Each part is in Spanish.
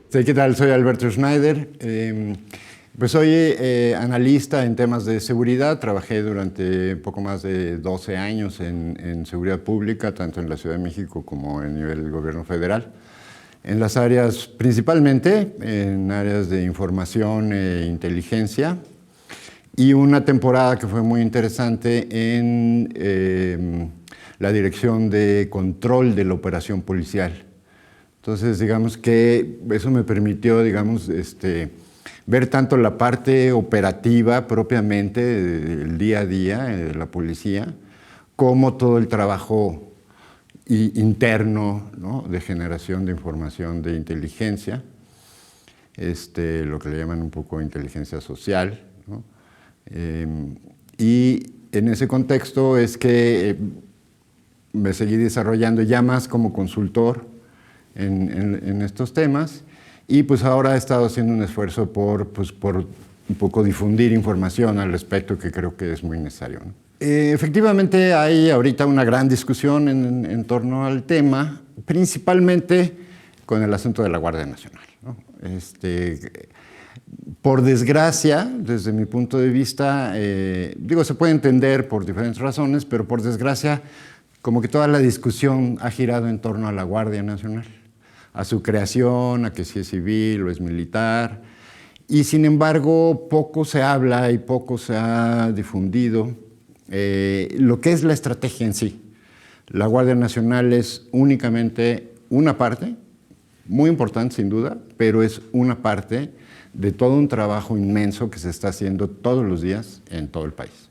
Sí, ¿qué tal? Soy Alberto Schneider. Pues soy analista en temas de seguridad. Trabajé durante poco más de 12 años en seguridad pública, tanto en la Ciudad de México como en nivel del gobierno federal. En las áreas, principalmente en áreas de información e inteligencia. Y una temporada que fue muy interesante en la dirección de control de la operación policial. Entonces, digamos que eso me permitió, digamos, ver tanto la parte operativa propiamente del día a día de la policía, como todo el trabajo interno, ¿no?, de generación de información de inteligencia, lo que le llaman un poco inteligencia social, ¿no? Y en ese contexto es que me seguí desarrollando ya más como consultor en estos temas, y pues ahora he estado haciendo un esfuerzo por un poco difundir información al respecto, que creo que es muy necesario, ¿no? Efectivamente hay ahorita una gran discusión en torno al tema, principalmente con el asunto de la Guardia Nacional, ¿no? Por desgracia, desde mi punto de vista, se puede entender por diferentes razones, pero por desgracia, como que toda la discusión ha girado en torno a la Guardia Nacional, a su creación, a que si es civil o es militar, y sin embargo poco se habla y poco se ha difundido lo que es la estrategia en sí. La Guardia Nacional es únicamente una parte, muy importante sin duda, pero es una parte de todo un trabajo inmenso que se está haciendo todos los días en todo el país.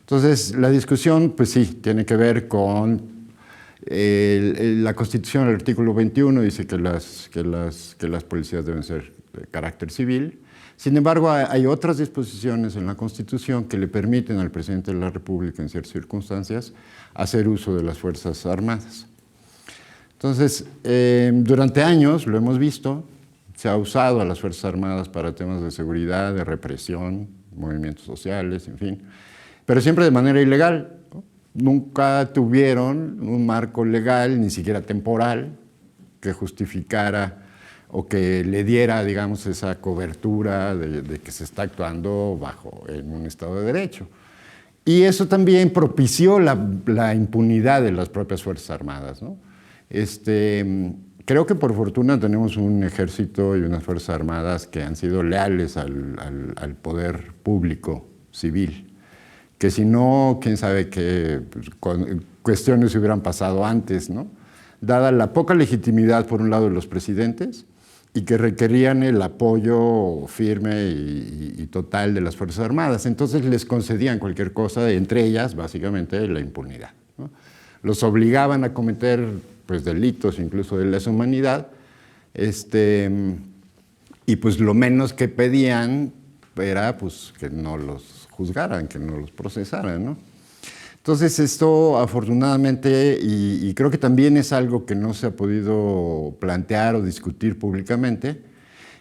Entonces, la discusión, pues sí, tiene que ver con la Constitución. El artículo 21 dice que las policías deben ser de carácter civil. Sin embargo, hay otras disposiciones en la Constitución que le permiten al presidente de la República, en ciertas circunstancias, hacer uso de las Fuerzas Armadas. Entonces, durante años, lo hemos visto, se ha usado a las Fuerzas Armadas para temas de seguridad, de represión, movimientos sociales, en fin, pero siempre de manera ilegal, ¿no? Nunca tuvieron un marco legal, ni siquiera temporal, que justificara o que le diera, digamos, esa cobertura de que se está actuando en un Estado de Derecho. Y eso también propició la impunidad de las propias Fuerzas Armadas, ¿no? Creo que por fortuna tenemos un ejército y unas Fuerzas Armadas que han sido leales al poder público civil, que si no, quién sabe qué cuestiones se hubieran pasado antes, ¿no? Dada la poca legitimidad, por un lado, de los presidentes, y que requerían el apoyo firme y total de las Fuerzas Armadas. Entonces les concedían cualquier cosa, entre ellas, básicamente, la impunidad, ¿no? Los obligaban a cometer delitos, incluso de lesa humanidad, y pues lo menos que pedían era que no los juzgaran, que no los procesaran, ¿no? Entonces esto, afortunadamente, y creo que también es algo que no se ha podido plantear o discutir públicamente,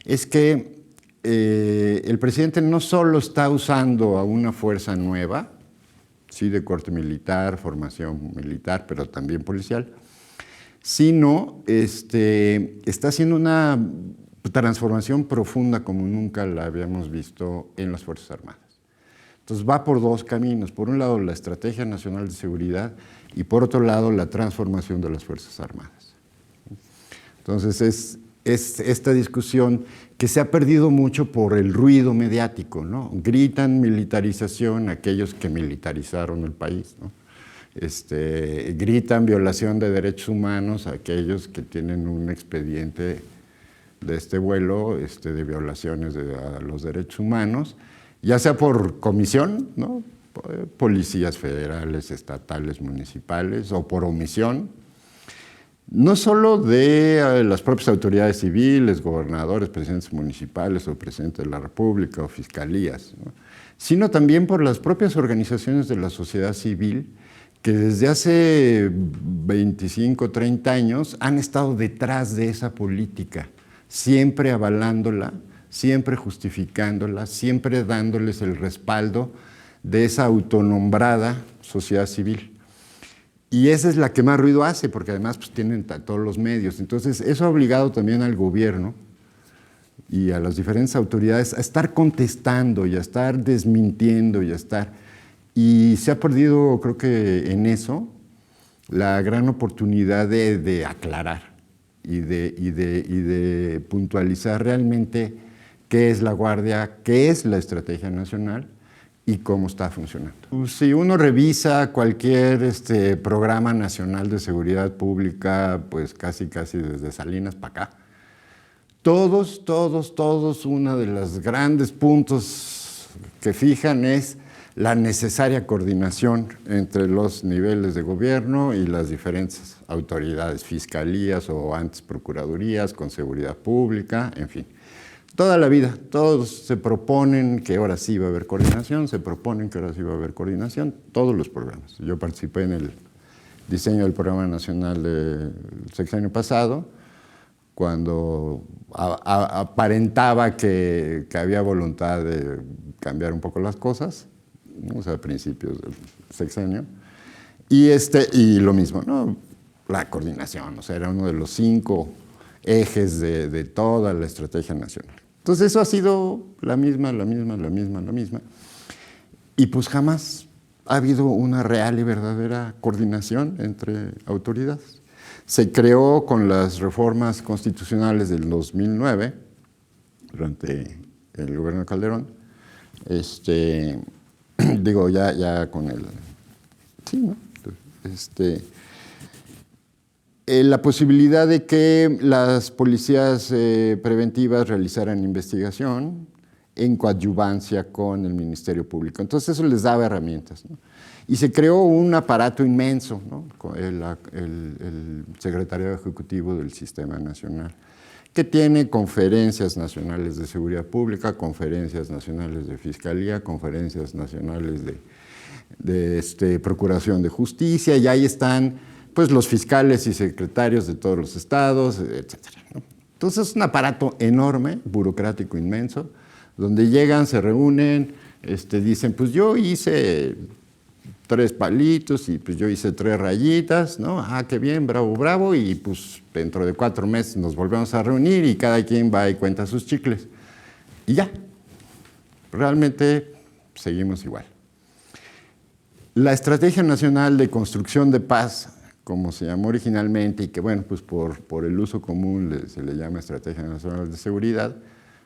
es que el presidente no solo está usando a una fuerza nueva, sí, de corte militar, formación militar, pero también policial, sino está haciendo una transformación profunda como nunca la habíamos visto en las Fuerzas Armadas. Entonces va por dos caminos: por un lado la Estrategia Nacional de Seguridad y por otro lado la transformación de las Fuerzas Armadas. Entonces es esta discusión que se ha perdido mucho por el ruido mediático, ¿no? Gritan militarización aquellos que militarizaron el país, ¿no? Gritan violación de derechos humanos a aquellos que tienen un expediente de este vuelo, de violaciones a los derechos humanos, ya sea por comisión, ¿no?, policías federales, estatales, municipales, o por omisión, no solo de las propias autoridades civiles, gobernadores, presidentes municipales o presidentes de la República o fiscalías, ¿no?, sino también por las propias organizaciones de la sociedad civil que desde hace 25, 30 años han estado detrás de esa política, siempre avalándola, siempre justificándola, siempre dándoles el respaldo de esa autonombrada sociedad civil. Y esa es la que más ruido hace, porque además pues, tienen todos los medios. Entonces, eso ha obligado también al gobierno y a las diferentes autoridades a estar contestando y a estar desmintiendo y a estar... Y se ha perdido, creo que en eso, la gran oportunidad de aclarar y de puntualizar realmente qué es la Guardia, qué es la Estrategia Nacional y cómo está funcionando. Si uno revisa cualquier programa nacional de seguridad pública, pues casi desde Salinas para acá, todos, uno de los grandes puntos que fijan es la necesaria coordinación entre los niveles de gobierno y las diferentes autoridades, fiscalías o antes procuradurías, con seguridad pública, en fin. Toda la vida, todos se proponen que ahora sí va a haber coordinación, todos los programas. Yo participé en el diseño del Programa Nacional del sexenio pasado, cuando aparentaba que había voluntad de cambiar un poco las cosas, ¿no? O sea, a principios del sexenio. Y lo mismo, ¿no? La coordinación, o sea, era uno de los 5 ejes de toda la estrategia nacional. Entonces eso ha sido la misma. Y pues jamás ha habido una real y verdadera coordinación entre autoridades. Se creó con las reformas constitucionales del 2009, durante el gobierno de Calderón, digo, ya con el... Sí, ¿no? La posibilidad de que las policías preventivas realizaran investigación en coadyuvancia con el Ministerio Público. Entonces eso les daba herramientas, ¿no? Y se creó un aparato inmenso, ¿no? El Secretariado Ejecutivo del Sistema Nacional, que tiene conferencias nacionales de seguridad pública, conferencias nacionales de fiscalía, conferencias nacionales de procuración de justicia, y ahí están pues, los fiscales y secretarios de todos los estados, etcétera, ¿no? Entonces es un aparato enorme, burocrático inmenso, donde llegan, se reúnen, dicen, pues yo hice 3 palitos y pues yo hice 3 rayitas, ¿no? Ah, qué bien, bravo, y pues dentro de 4 meses nos volvemos a reunir y cada quien va y cuenta sus chicles. Y ya, realmente seguimos igual. La Estrategia Nacional de Construcción de Paz, como se llamó originalmente, y que bueno, pues por el uso común se le llama Estrategia Nacional de Seguridad,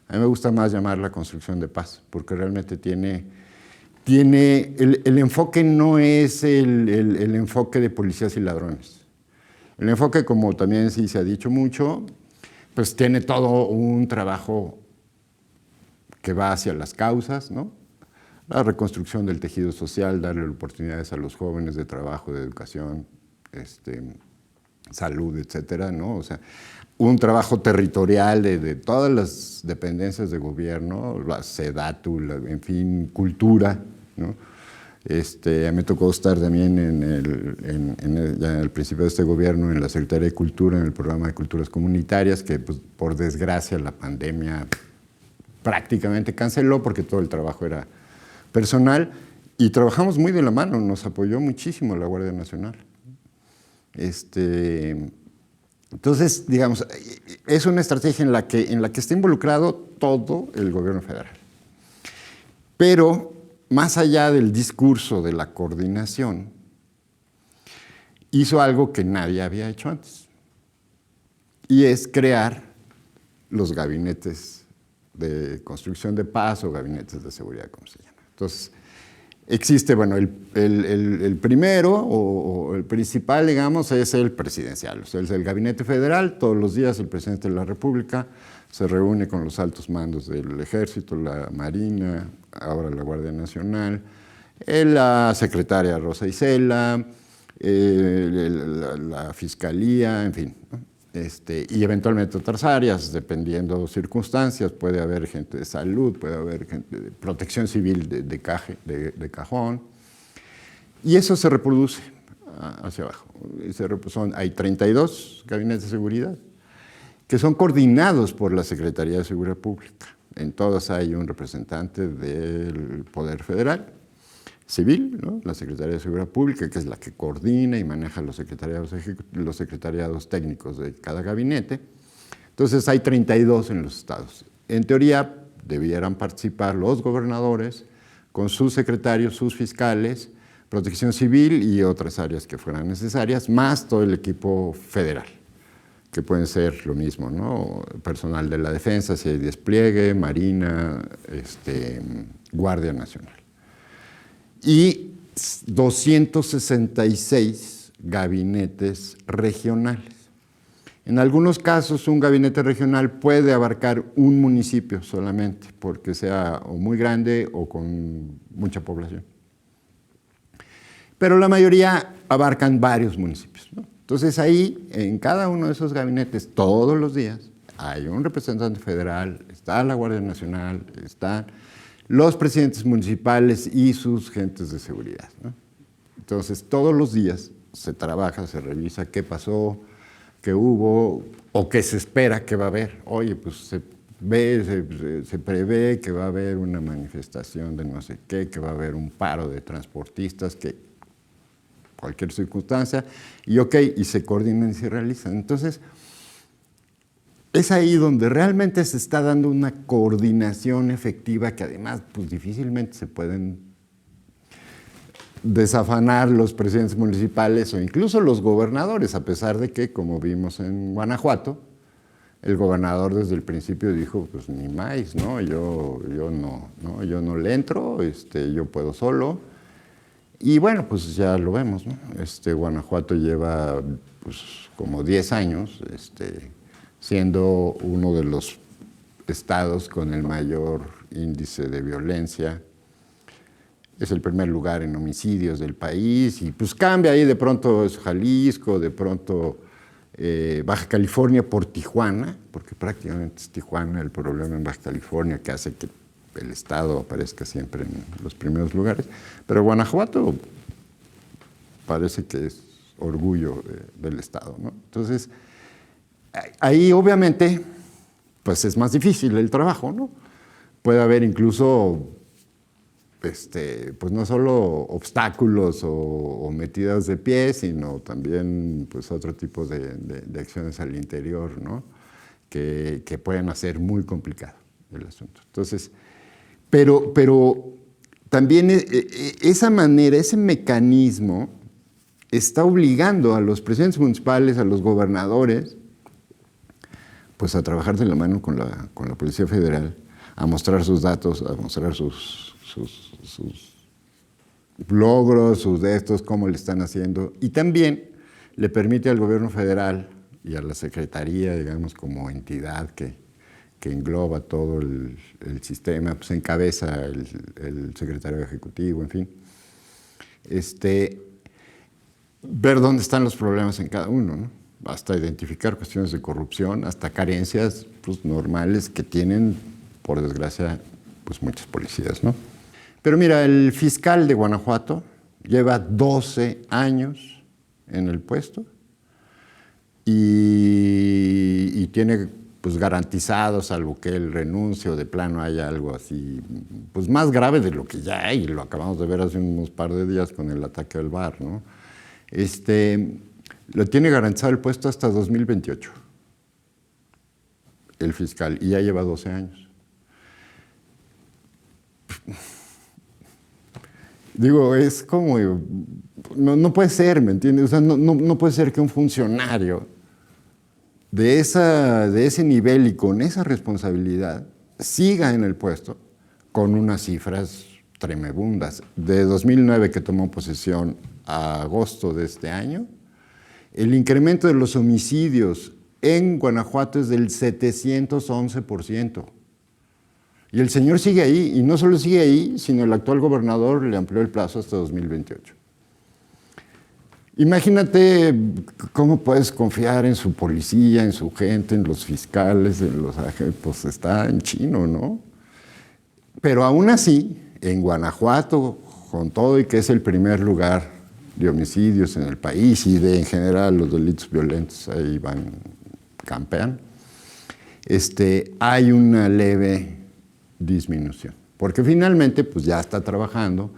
a mí me gusta más llamarla Construcción de Paz, porque realmente tiene el enfoque no es el enfoque de policías y ladrones. El enfoque, como también sí se ha dicho mucho, pues tiene todo un trabajo que va hacia las causas, ¿no? La reconstrucción del tejido social, darle oportunidades a los jóvenes de trabajo, de educación, salud, etcétera, ¿no? O sea, un trabajo territorial de todas las dependencias de gobierno, la SEDATU, en fin, cultura, ¿no? Me tocó estar también ya al principio de este gobierno en la Secretaría de Cultura, en el programa de culturas comunitarias, que pues, por desgracia la pandemia prácticamente canceló porque todo el trabajo era personal, y trabajamos muy de la mano, nos apoyó muchísimo la Guardia Nacional. Entonces, digamos, es una estrategia en la que está involucrado todo el gobierno federal. Pero, más allá del discurso de la coordinación, hizo algo que nadie había hecho antes, y es crear los gabinetes de construcción de paz o gabinetes de seguridad, como se llama. Entonces, existe, bueno, el primero o el principal, digamos, es el presidencial, o sea, es el gabinete federal. Todos los días el presidente de la República se reúne con los altos mandos del Ejército, la Marina, ahora la Guardia Nacional, la secretaria Rosa Isela, la Fiscalía, en fin, ¿no? Y eventualmente otras áreas, dependiendo de circunstancias. Puede haber gente de salud, puede haber gente de protección civil de cajón, y eso se reproduce hacia abajo. Hay 32 gabinetes de seguridad que son coordinados por la Secretaría de Seguridad Pública. En todas hay un representante del Poder Federal, civil, ¿no? La Secretaría de Seguridad Pública, que es la que coordina y maneja los secretariados técnicos de cada gabinete. Entonces hay 32 en los estados. En teoría debieran participar los gobernadores con sus secretarios, sus fiscales, protección civil y otras áreas que fueran necesarias, más todo el equipo federal, que pueden ser lo mismo, ¿no? Personal de la defensa, si hay despliegue, Marina, Guardia Nacional. Y 266 gabinetes regionales. En algunos casos, un gabinete regional puede abarcar un municipio solamente, porque sea o muy grande o con mucha población. Pero la mayoría abarcan varios municipios, ¿no? Entonces ahí, en cada uno de esos gabinetes, todos los días, hay un representante federal, está la Guardia Nacional, están los presidentes municipales y sus gentes de seguridad, ¿no? Entonces, todos los días se trabaja, se revisa qué pasó, qué hubo o qué se espera que va a haber. Oye, pues se prevé que va a haber una manifestación de no sé qué, que va a haber un paro de transportistas, que cualquier circunstancia, y ok, y se coordinan y se realizan. Entonces, es ahí donde realmente se está dando una coordinación efectiva que además pues, difícilmente se pueden desafanar los presidentes municipales o incluso los gobernadores, a pesar de que, como vimos en Guanajuato, el gobernador desde el principio dijo, pues ni más, ¿no? Yo no le entro, yo puedo solo. Y bueno, pues ya lo vemos, ¿no? Guanajuato lleva pues, como 10 años siendo uno de los estados con el mayor índice de violencia. Es el primer lugar en homicidios del país y pues cambia ahí, de pronto es Jalisco, de pronto Baja California por Tijuana, porque prácticamente es Tijuana el problema en Baja California que hace que el estado aparezca siempre en los primeros lugares, pero Guanajuato parece que es orgullo del estado, ¿no? Entonces, ahí obviamente pues es más difícil el trabajo, ¿no? Puede haber incluso pues no solo obstáculos o metidas de pie, sino también pues otro tipo de acciones al interior, ¿no? Que pueden hacer muy complicado el asunto. Entonces, pero también esa manera, ese mecanismo está obligando a los presidentes municipales, a los gobernadores, pues a trabajar de la mano con la Policía Federal, a mostrar sus datos, a mostrar sus logros, sus de estos, cómo le están haciendo, y también le permite al gobierno federal y a la Secretaría, digamos, como entidad que engloba todo el sistema, pues encabeza el secretario ejecutivo, en fin, ver dónde están los problemas en cada uno, ¿no? Hasta identificar cuestiones de corrupción, hasta carencias pues, normales que tienen, por desgracia, pues muchas policías, ¿no? Pero mira, el fiscal de Guanajuato lleva 12 años en el puesto y tiene pues garantizado, salvo que él renuncie o de plano haya algo así, pues más grave de lo que ya hay, lo acabamos de ver hace unos par de días con el ataque al bar, ¿no? Lo tiene garantizado el puesto hasta 2028, el fiscal, y ya lleva 12 años. Digo, es como, no puede ser, ¿me entiendes? O sea, no puede ser que un funcionario de ese nivel y con esa responsabilidad siga en el puesto con unas cifras tremebundas. De 2009 que tomó posesión a agosto de este año, el incremento de los homicidios en Guanajuato es del 711%. Y el señor sigue ahí, y no solo sigue ahí, sino el actual gobernador le amplió el plazo hasta 2028. Imagínate cómo puedes confiar en su policía, en su gente, en los fiscales, en los agentes, pues está en chino, ¿no? Pero aún así, en Guanajuato, con todo y que es el primer lugar de homicidios en el país y en general los delitos violentos ahí campean, hay una leve disminución, porque finalmente pues ya está trabajando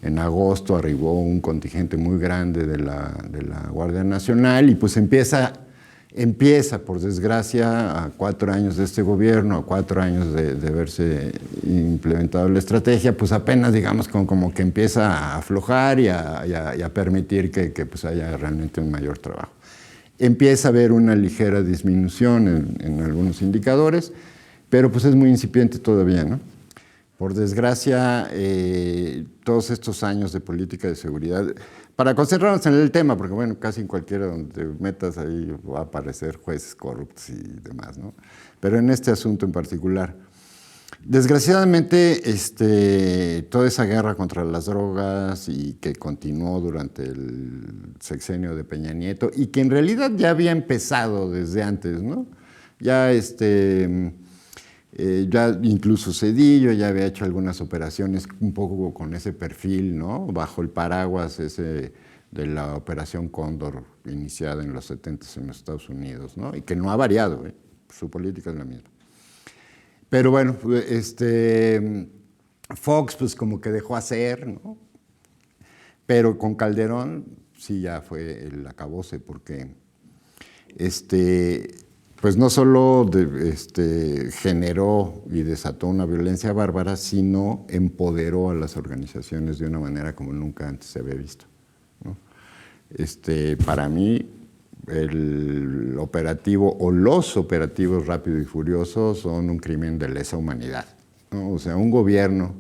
En agosto arribó un contingente muy grande de la Guardia Nacional y pues empieza, por desgracia, a 4 años de este gobierno, a 4 años de haberse implementado la estrategia, pues apenas, digamos, como que empieza a aflojar y a permitir que pues haya realmente un mayor trabajo. Empieza a haber una ligera disminución en algunos indicadores, pero pues es muy incipiente todavía, ¿no? Por desgracia, todos estos años de política de seguridad, para concentrarnos en el tema, porque bueno, casi en cualquiera donde te metas ahí va a aparecer jueces corruptos y demás, ¿no? Pero en este asunto en particular, desgraciadamente, toda esa guerra contra las drogas y que continuó durante el sexenio de Peña Nieto y que en realidad ya había empezado desde antes, ¿no? Ya ya incluso Zedillo ya había hecho algunas operaciones un poco con ese perfil, ¿no? Bajo el paraguas ese de la Operación Cóndor iniciada en los 70s en los Estados Unidos, ¿no? Y que no ha variado, ¿eh? Su política es la misma. Pero bueno, Fox pues como que dejó hacer, ¿no? Pero con Calderón sí ya fue el acabose porque pues no solo generó y desató una violencia bárbara, sino empoderó a las organizaciones de una manera como nunca antes se había visto, ¿no? Para mí, el operativo o los operativos Rápido y Furioso son un crimen de lesa humanidad, ¿no? O sea, un gobierno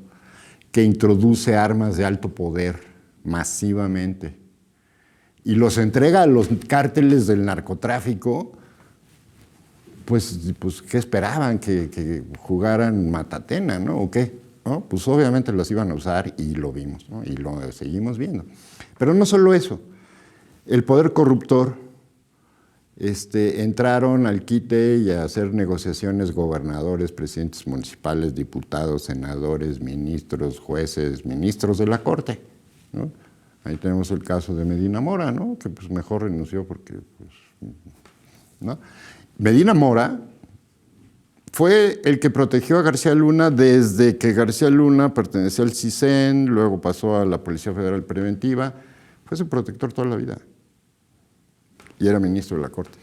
que introduce armas de alto poder masivamente y los entrega a los cárteles del narcotráfico, pues ¿qué esperaban? ¿Que jugaran matatena, ¿no? ¿O qué? ¿No? Pues obviamente los iban a usar y lo vimos, ¿no? Y lo seguimos viendo. Pero no solo eso, el poder corruptor, entraron al quite y a hacer negociaciones gobernadores, presidentes municipales, diputados, senadores, ministros, jueces, ministros de la Corte, ¿no? Ahí tenemos el caso de Medina Mora, ¿no? Que pues mejor renunció porque, pues, ¿no? Medina Mora fue el que protegió a García Luna desde que García Luna pertenecía al CISEN, luego pasó a la Policía Federal Preventiva, fue su protector toda la vida y era ministro de la Corte.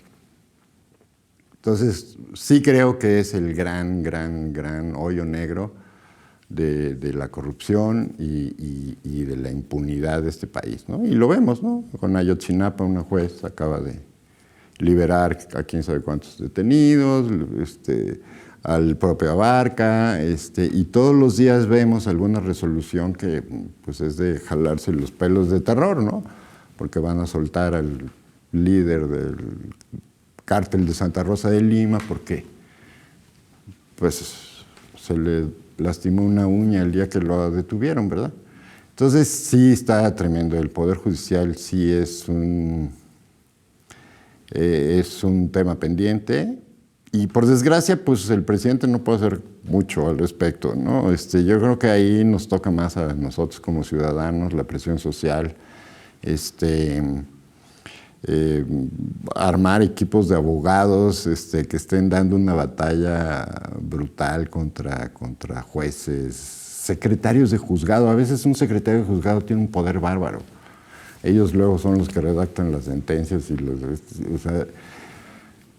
Entonces, sí creo que es el gran hoyo negro de la corrupción y de la impunidad de este país, ¿no? Y lo vemos, ¿no? Con Ayotzinapa, una juez acaba de liberar a quién sabe cuántos detenidos, al propio Abarca, y todos los días vemos alguna resolución que pues es de jalarse los pelos de terror, ¿no? Porque van a soltar al líder del cártel de Santa Rosa de Lima porque pues se le lastimó una uña el día que lo detuvieron, ¿verdad? Entonces sí está tremendo. El Poder Judicial sí es un tema pendiente y por desgracia pues el presidente no puede hacer mucho al respecto, ¿no? Yo creo que ahí nos toca más a nosotros como ciudadanos, la presión social, armar equipos de abogados que estén dando una batalla brutal contra jueces, secretarios de juzgado. A veces un secretario de juzgado tiene un poder bárbaro. Ellos luego son los que redactan las sentencias y o sea,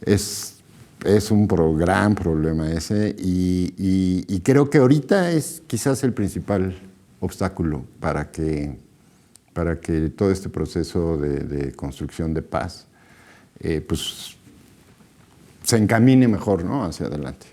es un gran problema ese y creo que ahorita es quizás el principal obstáculo para que todo este proceso de construcción de paz pues se encamine mejor, ¿no? Hacia adelante.